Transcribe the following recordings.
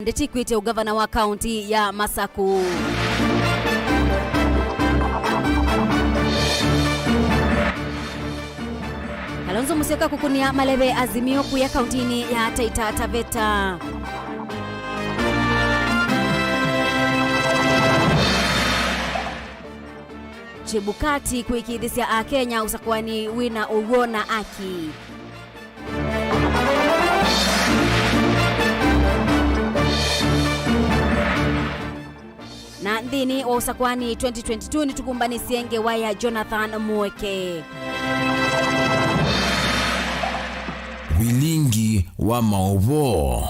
Ndeti kwite ugavana wa kaunti ya Masaku. Kalonzo Musyoka kukunia malebe azimio kuya kauntini ya Taita Taveta. Chebukati kuikidhisia a Kenya usakwani wina uwona aki. Na ndini wa usakwani 2022 ni tukumbani sienge waya Jonathan Mweke. Vilingi wa Mauvoo.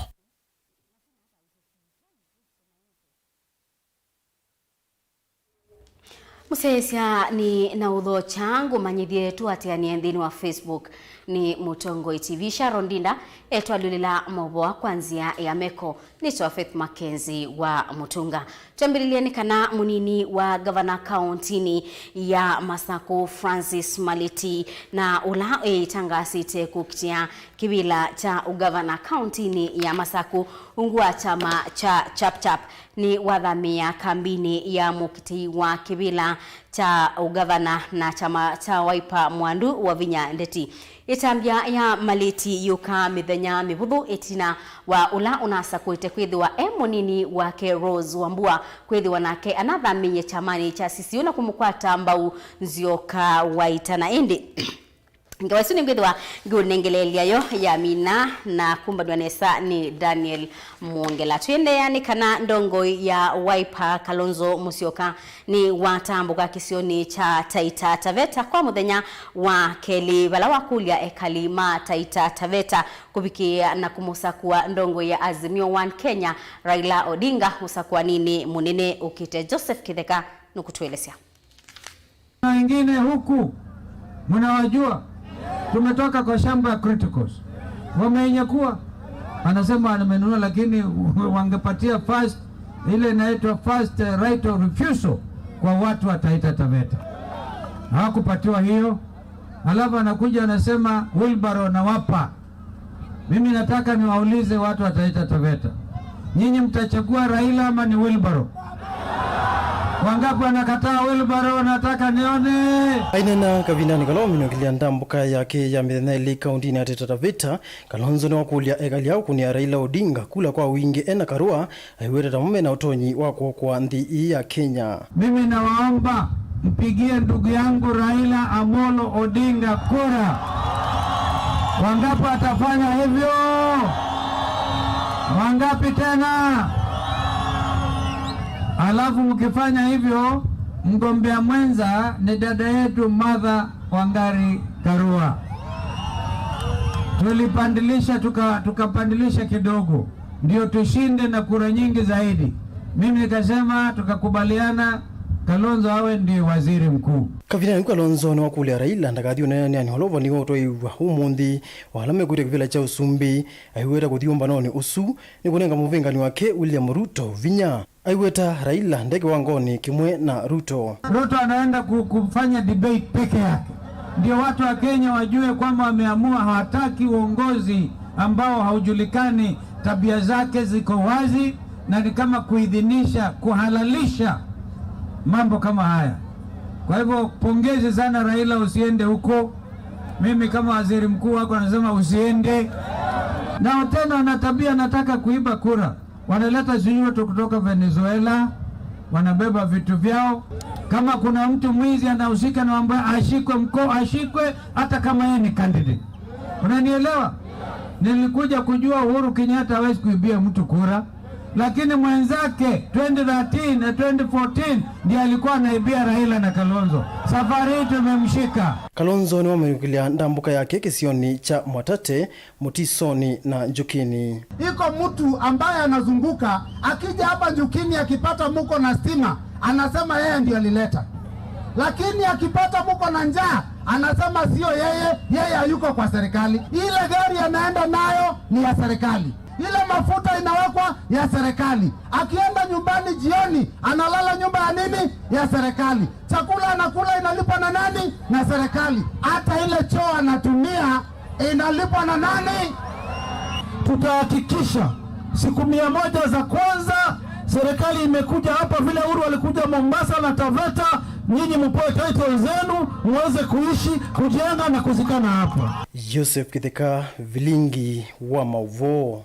Musesia ni na udho changu manyidhie tu atiani ndini wa Facebook ni Mutongo TV Sharondinda etwa lulila Mauvoo kwanzia ya meko ni Faith MAKENZI wa Mutunga. Tambililiani kana munini wa gavana kauntini ya Masaku Francis Maliti na ula tangasite kukitia kibila cha ugavana kauntini ya Masaku ungua chama cha chap ni wadhamia kambini ya mukiti wa kibila cha ugavana na chama cha Wiper Mwandu wa Vinya Ndeti. Itambia ya Maliti yuka mithenya mibuthu etina wa ula unasa kuite kwithiwa munini wake Rose Wambua kwithiwa nake anathamie chamani cha sisi una kumukwata mbau nzioka waitana indi. Ngawasuni ngwithwa ngunengelelia yo ya mina na kumbadwa nesa ni Daniel Mwongela. Tuende yani kana ndongo ya Wiper Kalonzo Musyoka ni watambuka kisioni cha Taita Taveta kwa muthenya wa keli bala wakulia ekalima Taita Taveta kubikia na kumusakua ndongo ya Azimio One Kenya Raila Odinga usakua nini munene ukite. Joseph Kitheka nukutuelezea. Na wengine huku mnawajua tumetoka kwa shamba ya criticals. Wameinyakua. Anasema amenunua lakini wangepatia first ile inaitwa first right of refusal kwa watu wa Taita Taveta. Hawakupatiwa hiyo. Alafu anakuja anasema wheelbarrow na wapa. Mimi nataka niwaulize watu wa Taita Taveta. Nyinyi mtachagua Raila ama ni wheelbarrow? Wangapi wanakataa wheelbarrow nataka nione? Ainena kavinani kalomino kilianda mbuka yake ya mitheneli kauntini ya Taita Taveta. Kalonzo ni wakulia egalia kunia Raila Odinga kula kwa wingi ena karua aiweta tamume na utonyi wako kwa nthi ya Kenya. Mimi nawaomba mpigie ndugu yangu Raila Amolo Odinga kura. Wangapi atafanya hivyo? Wangapi tena? Alafu mkifanya hivyo mgombea mwenza ni dada yetu Martha Wangari Karua. Tulipandilisha tukapandilisha kidogo ndio tushinde na kura nyingi zaidi. Mimi nikasema tukakubaliana Kalonzo awe ndiye waziri mkuu. Kavina ni Kalonzo ni wakulia Raila ndagathio nene ani holovo ni otoi wa umundi walame kure kivila cha Usumbi aiweta kuthiomba noni usu ni kunenga muvingani wake William Ruto Vinya. Aiweta Raila ndege wangoni kimwe na Ruto. Ruto anaenda kufanya debate peke yake. Ndio watu wa Kenya wajue kwamba wameamua hawataki uongozi ambao haujulikani, tabia zake ziko wazi na ni kama kuidhinisha, kuhalalisha mambo kama haya. Kwa hivyo pongezi sana Raila, usiende huko. Mimi kama waziri mkuu wako nasema usiende. Na tena wana tabia nataka kuiba kura. Wanaleta zinyoto kutoka Venezuela, wanabeba vitu vyao. Kama kuna mtu mwizi anahusika na ambaye ashikwe ashikwe hata kama yeye ni candidate. Unanielewa? Nilikuja kujua Uhuru Kenyatta hawezi kuibia mtu kura. Lakini mwenzake 2013 na 2014 ndiye alikuwa anaibia Raila na Kalonzo. Safari hii tumemshika. Kalonzo ni wamekulia ndambuka yake kisioni cha Mwatate, Mutisoni na Njukini. Iko mtu ambaye anazunguka akija hapa Njukini akipata muko na stima anasema yeye ndiye alileta. Lakini akipata muko na njaa anasema sio yeye hayuko kwa serikali. Ile gari anaenda nayo ni ya serikali. Ile mafuta inawekwa ya serikali. Akienda nyumbani jioni analala nyumba ya nini? Ya serikali. Chakula anakula inalipwa na nani? Na serikali. Hata ile choo anatumia inalipwa na nani? Tutahakikisha Siku 100 za kwanza serikali imekuja hapa, vile Uhuru walikuja Mombasa na Taveta, nyinyi mpoe title zenu muweze kuishi, kujenga na kuzikana hapa. Joseph Kitheka, Vilingi wa Mauvoo.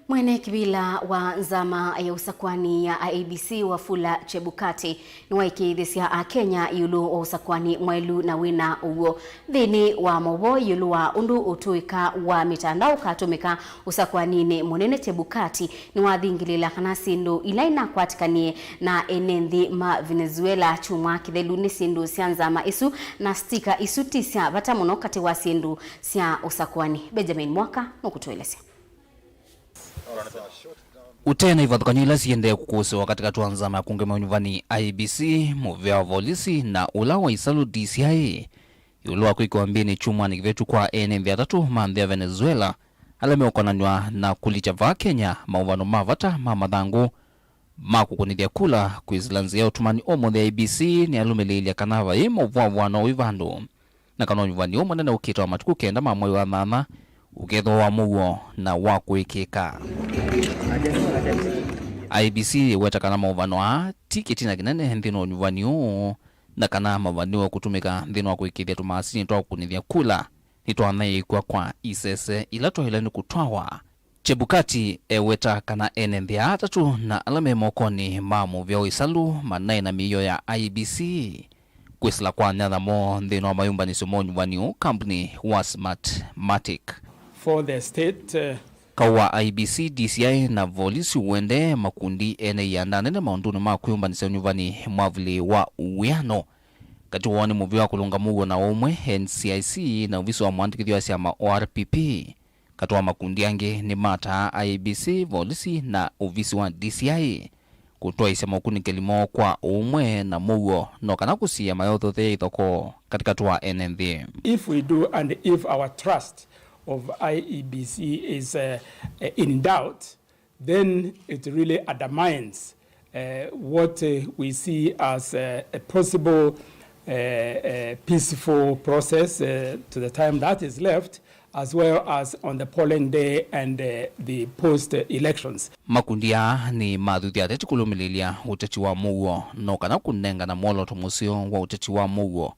Mwene kibila wa nzama ya usakwani ya IEBC Wafula Chebukati niwaikithisia Kenya yulu wa usakwani mwelu na wina uwo thini wa Mauvoo yulu wa undu utuika wa mitandao katumika usakwani munene Chebukati niwathingilila kana sindu ilaina kwatikanie na enenthi ma Venezuela chumwa kithelu ni sindu sia nzama isu na stika isu tisya bata muno kati wa sindu sia usakwani. Benjamin Mwaka nukutuelezea. Utena ivathukanila siende kukusiwa katika tuanzama ya kungema unyuvani IEBC, muvya wa volisi na ula wa isalu DCI. Yulu wa kuikuambini chumwa ni kivetu kwa vya tatu maandhia Venezuela. Alame ukonanywa na kulichava Kenya mauvano mavata mamadhangu. Makukunithia kula kuizilanzia utumani omo the IEBC ni alumelilia kanava mauvuavuano wivandu. Na kano unyuvani omo nene ukita wa matuku kenda mamwe wa mama. Ugetho wa muo na wakuikika. IEBC weta kana mauvano wa tiketi na kinene nthino unyuvani na kana mauvani wa kutumika nthino wa kuikithia tumasini twa kunithia kula nitwanai kwa isese ila twahilani kutwawa. Chebukati weta kana enenthia atatu na alame mokoni mamu vya uisalu manai na miyo ya IEBC. Kwisila kwa nyathamo nthino wa mayumba ni sumo unyuvani company wa Smartmatic. For the state kawa IEBC DCI na volisi uende makundi ene yanda nene maunduni makuyumba nise unyuvani mwavili wa uwiano kati wani muvi wa kulunga mugo na umwe NCIC na uvisi wa muandikithio asiyama ORPP kati wa makundi ange ni mata IEBC volisi na uvisi wa DCI kutoa isema ukunikelimo kwa umwe na mugo no kana kusiya mayotho the ithoko katika tuwa NNV. If we do and if our trust of IEBC is in doubt, then it really undermines what we see as a possible peaceful process to the time that is left, as well as on the polling day and the post-elections. Makundia ni madhuthia teti kulumililia uteti wa mugo no kana kunenga na molo tomusio wa uteti wa mugo.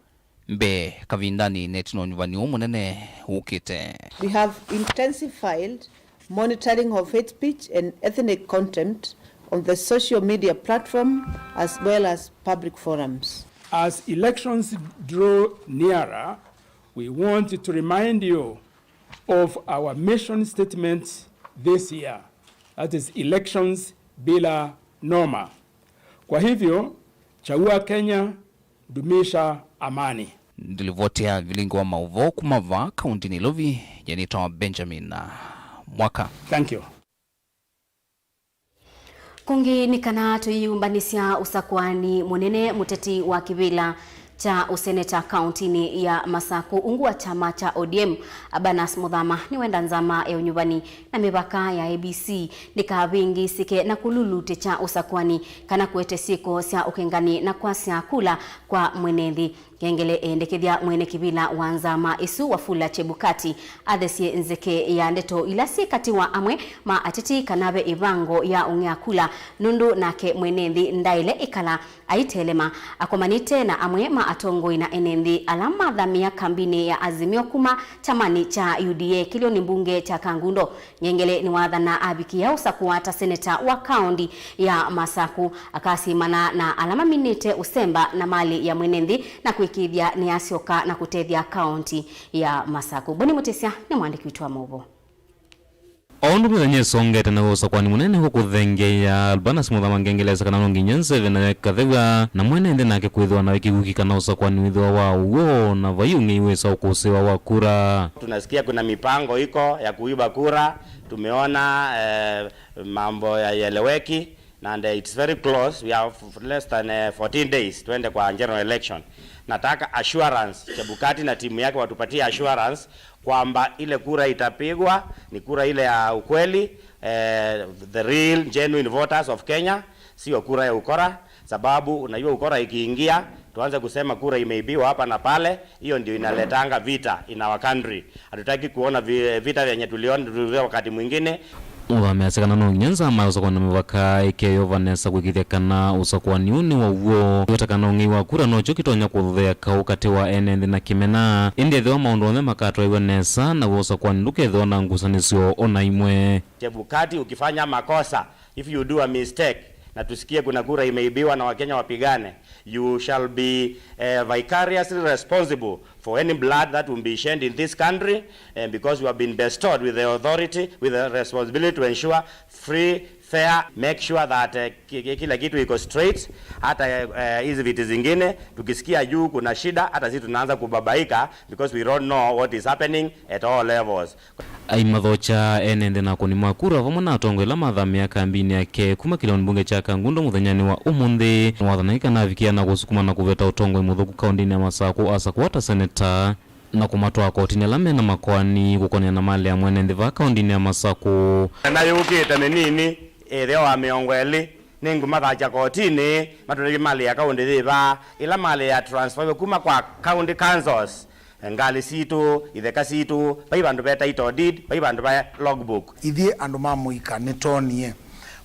Be kavindani netino nyuvani umunene ukite. We have intensified monitoring of hate speech and ethnic content on the social media platform as well as public forums. As elections draw nearer, we want to remind you of our mission statement this year. That is elections bila norma. Kwa hivyo, chagua Kenya, dumisha amani. Ndilivotea Vilingi wa Mauvoo kumava kaunti Nilovi yanitoa Benjamin Mwaka. Thank you. Kungi ni kana tuyumbanisia usakwani munene muteti wa kibila cha useneta kauntini ya Masaku ungu wa chama cha ODM Abanas Muthama ni wenda nzama ya unyuvani na mibaka ya IEBC nikavingi sike na kululute cha usakwani kana kuete siko sia ukengani na kwa sia kula kwa mwenethi Gengele endekethia mwene kibila wa nzama isu Wafula Chebukati athesie nzeke ya ndeto ilasi kati wa amwe ma atiti kanabe ivango ya ungeakula nundu nake mwenethi ndaile ikala aitelema akomanite na amwe ma atongo ina enendi alama dhamia kambini ya Azimio kuma chamani cha UDA kilio ni mbunge cha Kangundo. Gengele ni wadhana abiki ya usakuwata seneta wa kaundi ya Masaku akasimana na alama minite usemba na mali ya mwenethi na kuikithia ni asioka na kutethia kaunti ya Masaku. Boni Mutesia ni mwandiki wetu wa Mauvoo. Aundu mwenye songete na usakwani munene huku thenge ya Abanas Muthama ngengeleza kana nongi nyense na kathega na mwene ende nake kwithwa na wiki kana usakwani withwa wa uo na vayungi iwesa ukusiwa wa kura. Tunasikia kuna mipango iko ya kuiba kura, tumeona mambo ya yeleweki and it's very close. We have less than 14 days tuende kwa general election. Nataka assurance Chebukati na timu yake watupatie assurance kwamba ile kura itapigwa ni kura ile ya ukweli, the real genuine voters of Kenya, sio kura ya ukora, sababu unajua ukora ikiingia tuanze kusema kura imeibiwa hapa na pale. Hiyo ndio inaletanga vita in our country. Hatutaki kuona vita vyenye tuliona wakati mwingine. Uvameasekana no nyenza ama usakwana mivaka ikeyo vanesa kwikithekana usakwani uni wa uo yotakana ungiwa kura no chokitonya kutheka ukati wa enenthi na kimena indi ethiwa maundu ome makatwa iwe nesa na usakwani ndukethiwa na ngusanisyo ona imwe. Chebukati ukifanya makosa, if you do a mistake na tusikie kuna kura imeibiwa na Wakenya wapigane, you shall be vicariously responsible for any blood that will be shed in this country, because you have been bestowed with the authority, with the responsibility to ensure free, fair, make sure that kila kitu iko straight. Hata hizi vitu zingine tukisikia juu kuna shida, hata sisi tunaanza kubabaika because we don't know what is happening at all levels. Aimathocha enende na kuni makura vamwe na atongoela mathamia kambini yake kuma kiloni bunge cha Kangundo muthenyani wa umuthi wathanaika na avikia na gusukuma na kuveta utongo imuthuku kaundini ya Masako asa kuwata seneta na kumatwa kotini ala mena makwani gukonia na mali ya mwene ndiva kaundini ya Masako. Na yukite ni nini etheo wa miongweli ningu mathacha kotini matulegi mali ya kaundi thiva ila mali ya transfer kuma kwa county councils ngali situ itheka situ bai bandu beta title deed bai bandu ba logbook. Ithie andu mamuika nitonie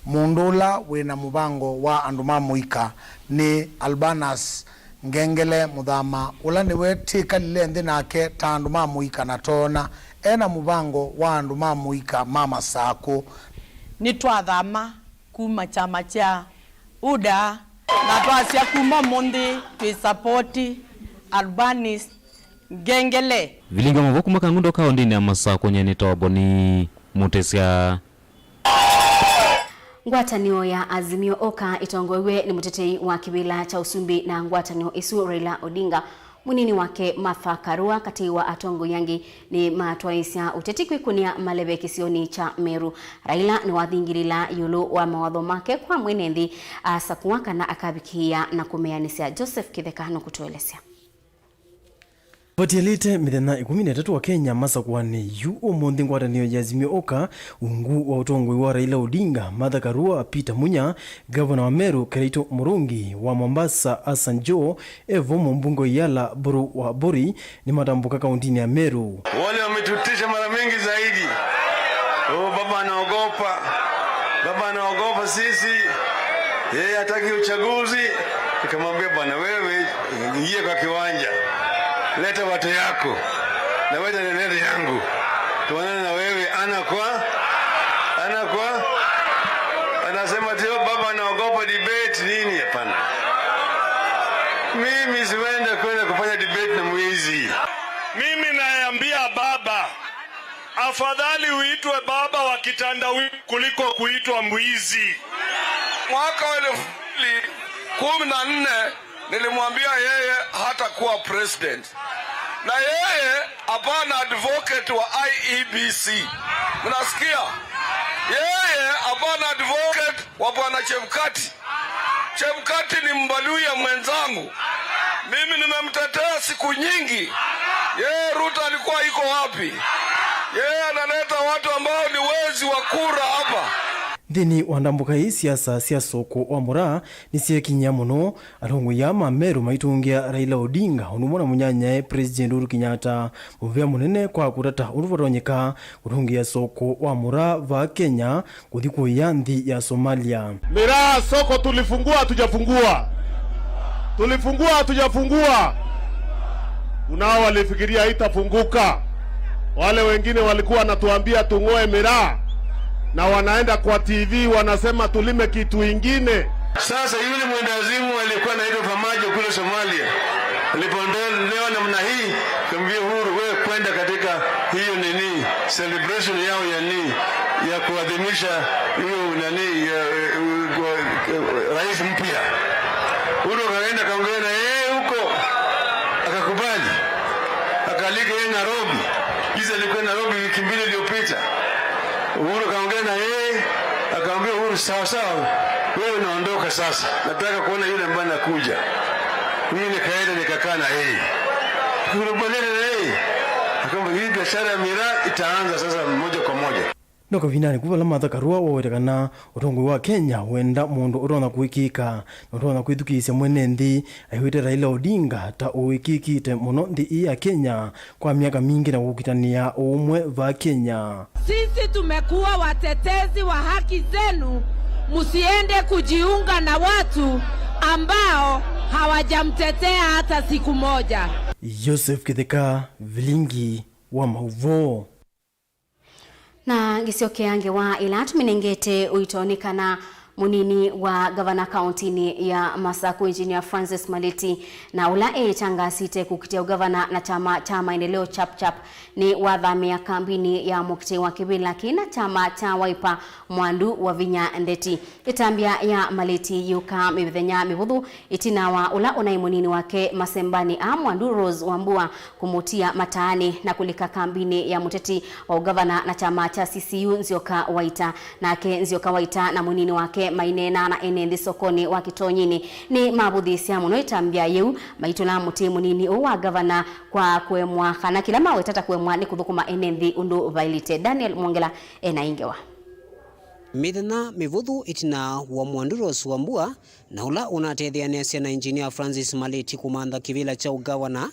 mundula wina mubango wa andu mamuika ni Albanas Ngengele muthama ula niwe tikalile nthi nake ta andu mamuika na tona ena mubango wa andu mamuika mama Sako ni twathama kuma chama cha UDA na twasia kuma mundi twisapoti Albanis Ngengele. Vilingi Mauvoo kuma Kangundo kaundini ya Masako nyeni tawaboni mutesia. Ngwatanio ya Azimio Oka itongoiwe ni mutetei wa kibila cha Usumbi na ngwatanio isu Raila Odinga munini wake Martha Karua kati wa atongo yangi ni matwaisya uteti kwikunia malebe kisioni cha Meru. Raila ni wathingirila yulu wa mawatho make kwa mwenendi asakuwa kana akabikia na kumeanisya. Joseph Kithekano kutuelesya. Patialite mithena 13 wa Kenya masakwani yu umuthi ngwatanio ya Azimio Oka ungu wa utongoi wa Raila Odinga, Martha Karua, Peter Munya, Gavana wa Meru Kericho Murungi, wa Mombasa Hassan Joho, Evo Mbungo Yala Buru wa Bori ni matambuka kaundini ya Meru. Wale wametutisha mara mingi zaidi. Baba anaogopa sisi. Yeye hataki uchaguzi. Nikamwambia bwana wewe ingie kwa kiwanja. Leta watu yako na wewe na neno yangu tuonane na wewe ana kwa anasema tio baba anaogopa debate nini. Hapana, mimi siwenda kwenda kufanya debate na mwizi. Mimi naambia baba, afadhali uitwe baba wa kitandawili kuliko kuitwa mwizi. Mwaka wa 2014 nilimwambia yeye hata kuwa president. Na yeye hapana advocate wa IEBC. Mnasikia? Yeye hapana advocate wa bwana Chebukati. Chebukati ni Mbaluya mwenzangu. Mimi nimemtetea siku nyingi. Yeye Ruto alikuwa iko wapi? Yeye analeta watu ambao ni wezi wa kura hapa. Thini wandambuka hii siasa cia soko wa mura ni ciekinya muno arongo ya Meru maitungia Raila Odinga onumona munyanyae President Uhuru Kenyatta muvea munene kwa kurata uruvaronyeka kurungia soko wa mura va Kenya kuthiko ya nthi ya Somalia. Miraa soko tulifungua hatujafungua. Unao walifikiria haitafunguka. Wale wengine walikuwa wanatuambia tungoe miraa na wanaenda kwa TV wanasema tulime kitu ingine. Sasa yule mwendazimu alikuwa anaitwa Famajo kule Somalia. Alipoondolewa namna hii, kumwambia Uhuru wewe kwenda katika hiyo nini celebration yao ya kuadhimisha hiyo rais mpya. Uhuru akaenda kaongea na yeye huko akakubali. Akalika yeye Nairobi. Hizo alikuwa Nairobi wiki mbili iliyopita. Uhuru kaongea na yeye akamwambia Uhuru sawa wewe unaondoka sasa, nataka kuona yule ambaye anakuja. Mimi nikaenda nikakaa na yeye tukubaliana na yeye akamwambia hii biashara ya miraa itaanza sasa moja kwa moja. Noko vinani kuvala mathakarua wawetekana utongoi wa Kenya wenda mundu urona kuikika na urona kwithukisya mwene nthi aiwite Raila Odinga ta uikikite muno nthi ya Kenya kwa miaka mingi na gukitania umwe va Kenya. Sisi tumekuwa watetezi wa haki zenu, musiende kujiunga na watu ambao hawajamtetea hata siku moja. Joseph Kitheka, Vilingi wa Mauvoo. Na gisiokeange wa ilatu minengete uitonikana munini wa gavana kauntini ya Masaku Engineer Francis Maleti na ula tangasite kukitia ugavana na chama cha maendeleo chap ni wathamia kambini ya mukite wa kibila kina chama cha Wiper mwandu wa vinya ndeti. Itambia ya Maleti yuka mibithenya mivuthu itinawa ula unai munini wake Masembani mwandu Rose Wambua kumutia mataani na kulika kambini ya muteti wa ugavana na chama cha CCU Nzioka Waita nake Nzioka Waita na munini wake mainena na enendi sokoni wa Kitonyini ni mabuthisia muno itambia yeu maitula muti munini wa gavana kwa kwemwa kana kila mawe tata kwemwa ni kuthukuma enendi undu vailite. Daniel Mwongela enaingewa mithena mivuthu itina wa Mwanduros Wambua na ula unatethianesia na Engineer Francis Maleti kumantha kivila cha ugavana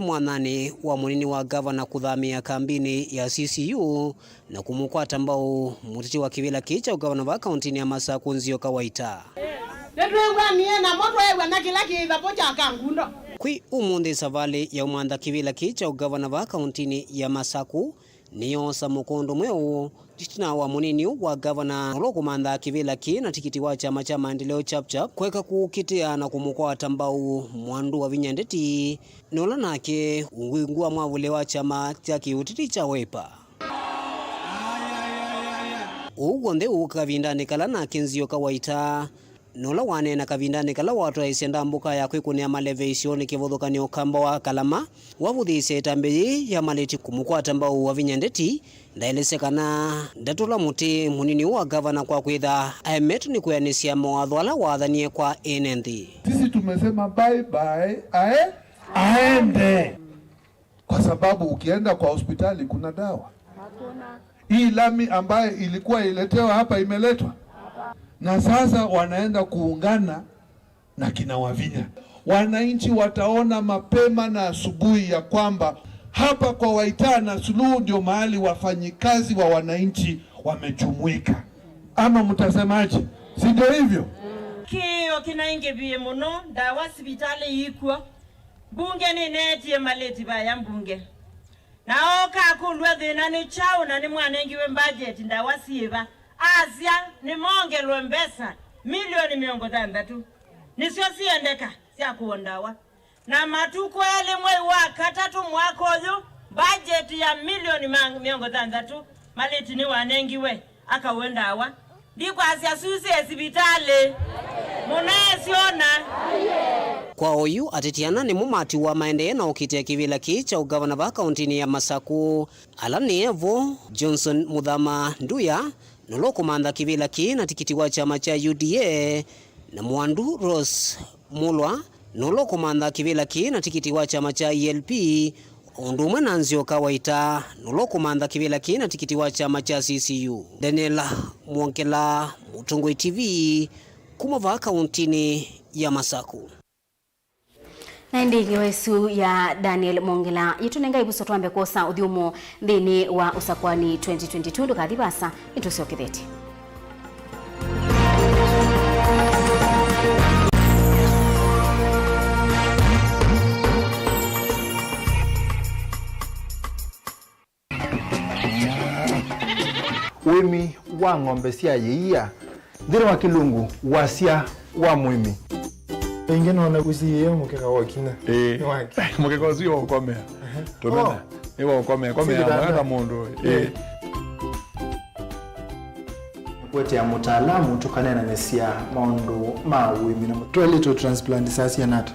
mwanani wa munini wa gavana kuthamia kambini ya CCU na kumukwata mbao muteti wa kivila kicha ugavana wa kauntini ya Masaku Nzioka Waita. Kwi umundi savali ya umantha kivila kicha ugavana wa kauntini ya Masaku niyosa mukondo mweo titina wa munini wa gavana ulokumantha kivila ki na tikiti wa chama cha maendeleo chap kweka kukitia na kumukwata mbau mwandu wa vinya ndeti nola nake ungwingua mwavule wa chama cha kiutiti cha Wiper. Ugonde ukavindane kala na Nzioka Waita nola wane na kavindane kala watu aisenda mbuka ya kwikunia malevation kivudhukani okamba wa kalama wavuthise tambe ya Maleti kumukwata mbau wa vinya ndeti ndaelesekana ndatula muti munini wa gavana kwa kwitha aemetu ni kuyanisia mawatho ala wathanie kwa enenthi. Sisi tumesema bye bye aende, kwa sababu ukienda kwa hospitali kuna dawa. Hii lami ambaye ilikuwa iletewa hapa imeletwa, na sasa wanaenda kuungana na kina Wavinya. Wananchi wataona mapema na asubuhi ya kwamba hapa kwa Waita na Suluhu ndio mahali wafanyikazi wa wananchi wamejumuika. Ama mtasemaje? Si ndio hivyo? Kio kinaingebie muno dawa hospitali yikwa bunge ni neti Maleti baya mbunge na oka kulwa thina ni chao na ni mwanengi we budget ndawa sieva Asia ni monge lwembesa milioni 300 nisio siendeka sia kuondawa na matuko ele mwe wa katatu mwako yo budget ya milioni 300 Maleti ni wanengi we akawendawa dikwa Asia susi hospitali munesiona kwa oyu atetiana ni mumati wa maendeleo na ukitia kivila kicha ugavana wa kauntini ya Masaku alani evo Johnson Muthama Nduya nolokumantha kivila ki na tikiti wa chama cha UDA na Mwandu Rose Mulwa nolokumantha kivila ki na tikiti wa chama cha ELP undumwe na Nzioka Waita nolokumantha kivila ki na tikiti wa chama cha CCU. Daniel Mwongela, Mutongoi TV, kumava kauntini ya Masaku. Na ndigi wesu ya Daniel Mwongela yitunenga ibuso twambe kosa uthiumo thini wa usakwani 2022 ndukathibasa itusiokitheti. Wemi wa ng'ombe cia yeia thiri wa kilungu wasia wa mwimi ingine na gusi yeye mukeka wakina mukeka uzio ukomea tumena ewa ukomea kama mundu wote ya mtaalamu tukane na nesia maundu ma wimi na toilet transplant sasa nata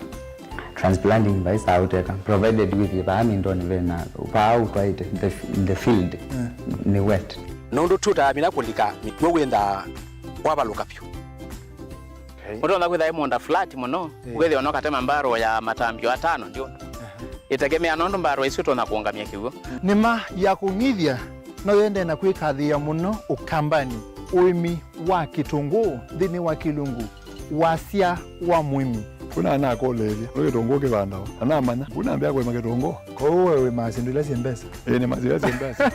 transplanting by sauteka provided with the amindoni vena pa out right in the field ni wet nondo tuta mina kulika mitwe wenda wabaluka pyo Mudo na kwitha imonda flat muno kwithe ono katema mbaro ya matambio 5 ndio itegemea nondo mbaro isito na kuongamia kigo nima ya kungithia no yende na kwikathia muno ukambani uimi wa kitunguu thini wa kilungu wasia wa mwimi kuna na kolele no kitungu kibanda ana manya kuna mbia kwa kitungu ko wewe masindula sembesa ni mazira sembesa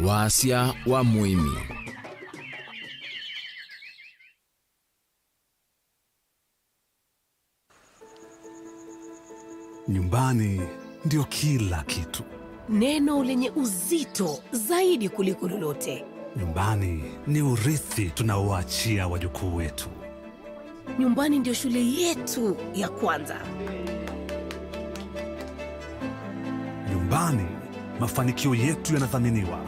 wasia wa mwimi. Nyumbani ndio kila kitu. Neno lenye uzito zaidi kuliko lolote. Nyumbani ni urithi tunaoachia wajukuu wetu. Nyumbani ndio shule yetu ya kwanza. Nyumbani mafanikio yetu yanathaminiwa.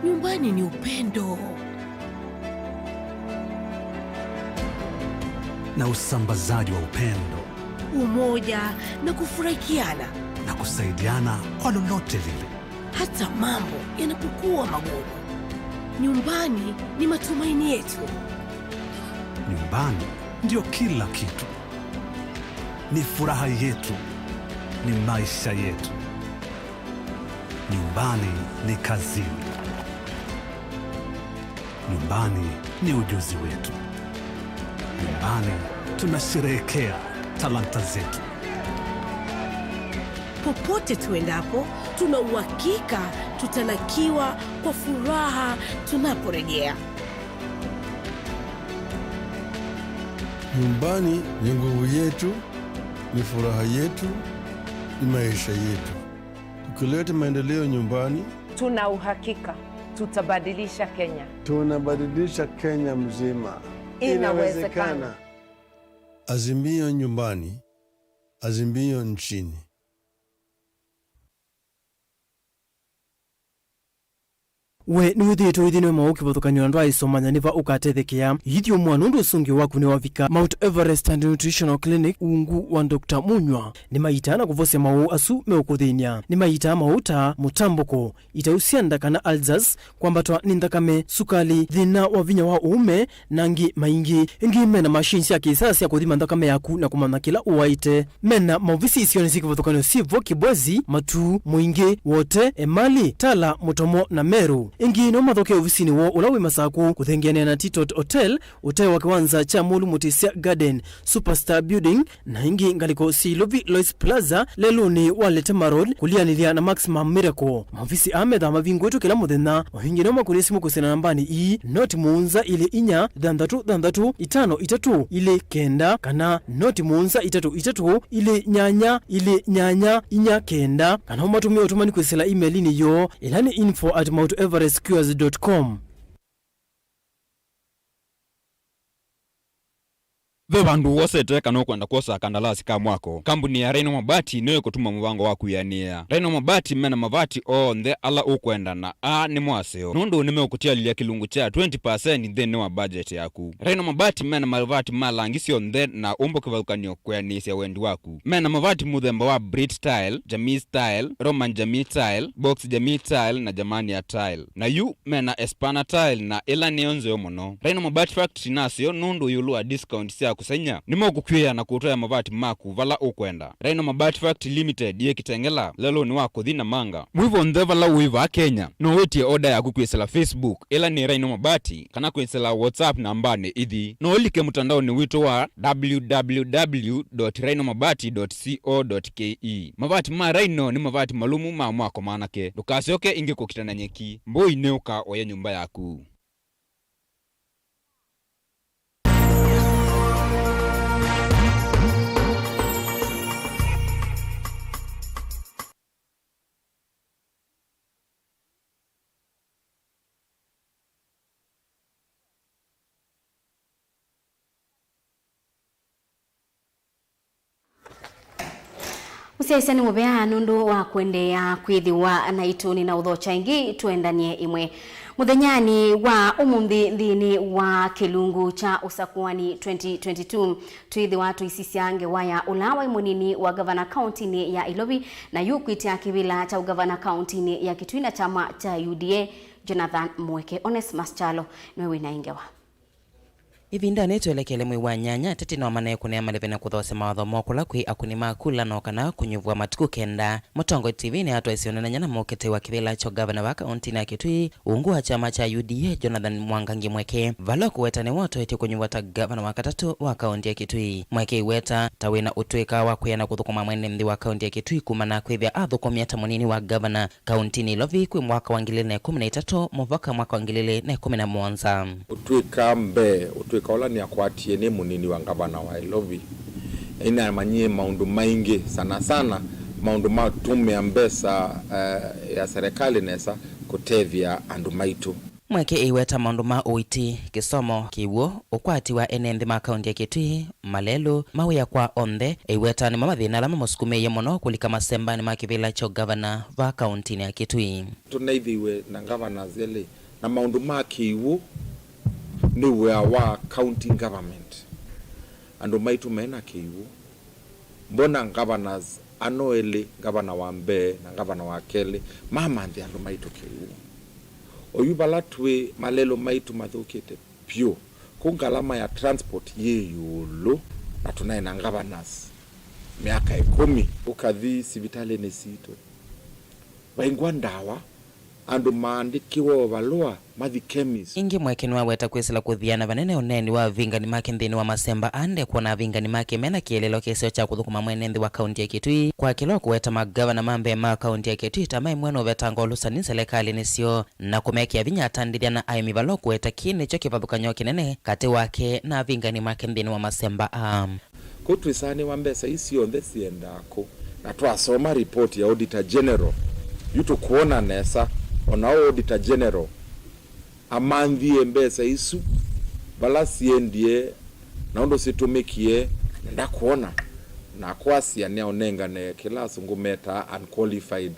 Nyumbani ni upendo na usambazaji wa upendo, umoja na kufurahikiana na kusaidiana kwa lolote lile, hata mambo yanapokuwa magumu. Nyumbani ni matumaini yetu. Nyumbani ndio kila kitu. Ni furaha yetu, ni maisha yetu. Nyumbani ni kazini. Nyumbani ni ujuzi wetu. Nyumbani tunasherehekea talanta zetu. Popote tuendapo, tuna uhakika tutalakiwa kwa furaha tunaporejea. Nyumbani ni nguvu yetu, ni furaha yetu, ni maisha yetu. Tukileta maendeleo nyumbani, tuna uhakika tutabadilisha Kenya. Tunabadilisha Kenya mzima. Inawezekana. Azimio nyumbani, azimio nchini. we ni uthito ithino mauki bothukanyo ndo aisomanya niva ukatethekia yithio mwanundu usungi waku ni wavika Mount Everest and Nutritional Clinic ungu wa Dr. Munywa ni maitana kuvose mau asu meukuthinia ni maita mauta mutamboko itausianda kana alzas kwambatwa ni nthakame sukali thina wa vinya wa uume nangi maingi ingi mena machines ya kisasa ya kuthima nthakame yaku na kumana kila uwaite mena mauvisi isioni siki bothukanyo sivo kibwezi matu mwingi wote emali tala mutomo na meru ingi no mathoke ofisini wo ulawi masaku kuthengeania na Titot Hotel uteo wa kiwanza cha Mulu Mutisia Garden Superstar Building na ingi ngaliko Silovi Lois Plaza leluni Waletema Road kulianilia na Maximum Miracle mavisi amedha mavingu wetu kila muthenya wahingi no makunisimu kusina nambani ii noti muunza ile inya dhandhatu itano itatu ile kenda kana noti muunza itatu ile nyanya inya kenda kana umatumia utumani kwisila emailini yo ilani info@mounteverestcures.com. Ve bandu wose teka no kwenda kosa kandalasi ka mwako. Kampuni ya Rhino Mabati niyo kutuma muvango waku yania. Rhino Mabati mena mavati nthe ala ukwenda na ni mwaseo. Nundu nimeukutia lilia kilungu cha 20% then wa budget yaku. Rhino Mabati mena mavati malangisio nthe na umbo kivalukanyo kuyanisia wendi waku. Mena mavati muthemba wa Brit Style, Jamii Style, Roman Jamii Style, Box Jamii Style na Jamania Style. Na yu mena Espana Style na ila nionze yomono. Rhino Mabati Factory nasio nundu yulua discount siya kusenya nimo kukwia na kutoa mabati maku vala ukwenda. Rhino Mabati Factory Limited ye kitengela lelo ni wako dhina manga mwivo ndhevala uiva Kenya no wetie order ya kukwesela Facebook ila ni Rhino Mabati kana kwesela WhatsApp nambane ithi no olike mutandao ni wito wa www.rhinomabati.co.ke. Mabati ma Rhino ni mabati malumu ma mwako manake dukasioke inge kukitana nyeki mboi neuka oya nyumba yaku. Usiaisani mubea nundu wa kuendea kwithiwa na ituni na uthocha ingi tuendanie imwe. Muthenyani wa umuthi thini wa kilungu cha usakuani 2022 tuithiwa tuisisiange waya ulawa munini wa gavana county ya Ilobi na yukwitia kivila cha ugavana county ya Kitui chama cha UDA Jonathan Mweke. Onesmus Chalo niwe winaingewa. ivinda netwelekele mwi wa nyanya tete no mane kunea malevena kuthose mawatho mokula kwi akunima kula no kana kunyuvwa matuku kenda. Mutongo TV ni atwa isione nyana mokete wa kivila cho governor wa kaunti na Kitui ungu wa chama cha UDA Jonathan Mwangangi Mweke valo kuweta ni woto eti kunyuvwa ta governor wa katatu wa kaunti ya Kitui. Mweke iweta tawina utwika wa kuyana kuthukuma mwene mthi wa kaunti ya Kitui kumana kwithia athukumia ta munini wa governor kaunti ni Lovi kwi mwaka wa 2013 muvaka mwaka wa 2017. Utwika mbe utwika ola ni akwatie ni munini wa gavana wa Lovi ina manyie maundu maingi sana maundu matume ya mbesa ya serikali nesa kutevia andu maitu. Mweke iweta maundu ma uiti kisomo kiwo ukwati wa enenthi ma kaunti ya Kitui malelu mawia kwa onthe iweta ni mamathina lama musukumeie muno kulika masemba ni makivila cho governor va kaunti ya Kitui. Tunaithiwe na governor zele na maundu ma kiwo ni wa county government andu maitu mena kiwo mbona governors anoeli governor wa Mbe na governor wa Kele mama ndi andu maitu kiwo oyubala twe malelo maitu mathukite pyo kungalama ya transport yeyulu na tunaye na governors miaka 10 ukathi sivitale ni sito waingwa ndawa andu maandikiwa balua mathi chemist. Ingi Mweke niwa weta kwisila kuthiana vanene uneni wa vingani make nthini wa masemba ande kuona vingani make mena kielelo kesio cha kuthukuma mwene nthi wa kaunti ya Kitui kwa kilo kuweta magavana mambe ma kaunti ya Kitui tamai mwene uvetanga olusani serikali nisio na kumekia vinya atandiria na aimi valo kuweta kini cho kivathukanyo kinene kati wake na vingani make nthini wa masemba kutwisani wa mbesa isio nthe siendako na twasoma report ya Auditor General yutu kuona nesa ona Auditor General amanthie mbesa isu bala siendie na ondo situmikie nda kuona na kwasia ne onengane kila sungumeta unqualified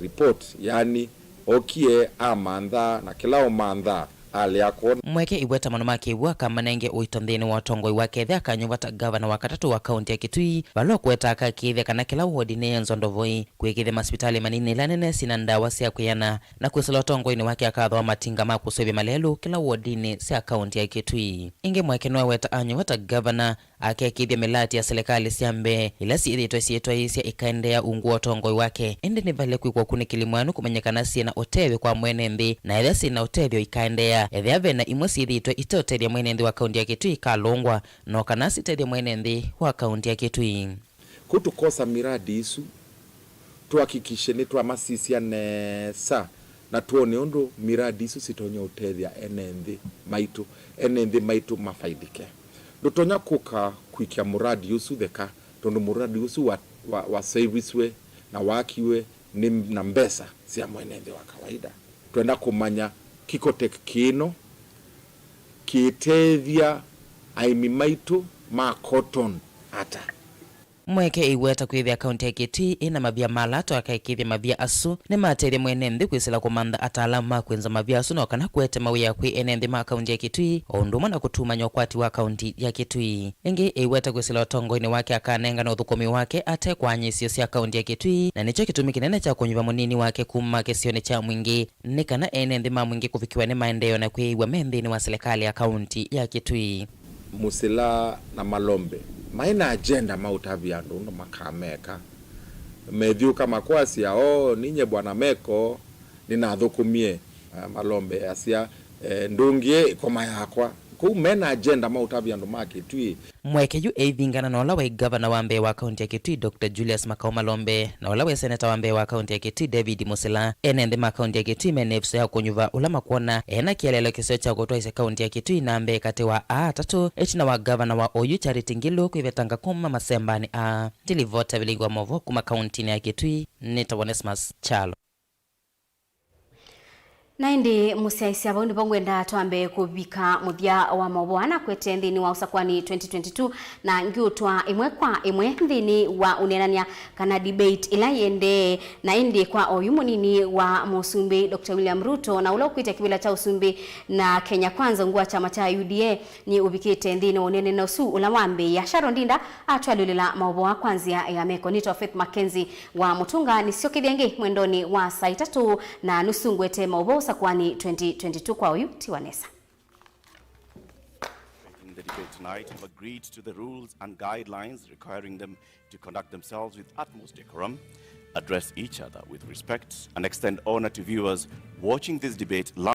report yani okie amandha na kila omandha ali akona. Mweke iweta manu make iwa kama nenge uitonthini wa tongoi wake thea kanyuvata governor wa katatu wa kaunti ya Kitui valo kuweta akakithia kana kila wodi ne nzondovoi kwikithia masipitali manini lanene sina ndawa sia kuyana na kwisila tongoi ni wake akathwa matinga ma kusovya malelu kila wodi ne sia kaunti ya Kitui. Inge Mweke no weta anyuvata governor akekithia milati ya serikali siambe ila siitwa isia ikaendea ungu wa tongoi wake ende ni vale kwikwa kunikilimwanu kumenyekana sina otewe kwa mwene nthi na ila sina otevyo ikaendea ethiave na imwe siithitwe itoteria mwene nthi wa kaunti ya Kitui kalungwa no kana siteria mwene nthi wa kaunti ya Kitui. Kutukosa miradi isu tuhakikishe ni twamasisia nesa na tuone undu miradi isu sitonya utethia enenthi maitu mafaidike ndutonya kuka kwikia muradi usu theka tondu muradi usu wa servicewe na wakiwe ni na mbesa sia mwene nthi wa kawaida twenda kumanya kikotek kino kitethia aimi maitu ma cotton ata. Mweke iweta kwithia kaunti ya Kitui ina mavia malato akaikithia mavia asu ni materia mwene nthi kwisila kumantha ataalamu ma kwenza mavia asu no kana kuete mawia kwi ene nthi ma kaunti ya Kitui onduma na kutumanya ukwati wa kaunti ya Kitui. Ingi iweta kwisila utongoini wake akanenga na uthukumi wake ate kwa nyisio sia kaunti ya Kitui na nicho kitumi kinene cha kunyuva munini wake kuma kesione cha mwingi ni kana ene nthi ma mwingi kufikiwa ni maendeleo na kuiwa menthini wa serikali ya kaunti ya Kitui. Musila na Malombe maina agenda mautavia ndo makameka medhiu kama kwasi ya ninye bwana Meko ninathukumie Malombe asia ndungie koma yakwa ku mena agenda mautavia ndo makitui. Mweke yu eivingana na olawe governor wa Mbe wa kaunti ya Kitui Dr. Julius Makao Malombe na olawe senator wa Mbe wa kaunti ya Kitui David Musila enende ma kaunti ya Kitui menefso ya kunyuva ulama kuona ena kielelo kisio cha kutwaisa kaunti ya Kitui na Mbe kati wa A3 echina wa governor wa Oyu Charity Ngilu kuivetanga kuma masembani tilivota Vilingi wa Mauvoo kuma kaunti ya Kitui Nitawonesmas Chalo. Naindi musiaisi abo ndipo ngwenda twambe kubika muthia wa Mauvoo na kwete nthini wa usakwani 2022 na ngiutwa imwe kwa imwe nthini wa unenania kana debate ila yende na indi kwa oyu munini wa Musumbi Dr. William Ruto na ulo kuita kibila cha Usumbi na Kenya Kwanza ngua chama cha UDA ni ubikite nthini unene na usu ulamwambe ya Sharon Dinda atwalulila Mauvoo kwanzia ya meko nito Faith MAKENZI wa Mutunga ni sio kidhengi mwendoni wa saa 3 na nusu ngwete Mauvoo usakwani 2022 kwa uyu Tiwanesa. the debate tonight have agreed to the rules and guidelines requiring them to conduct themselves with utmost decorum, address each other with respect, and extend honor to viewers watching this debate live.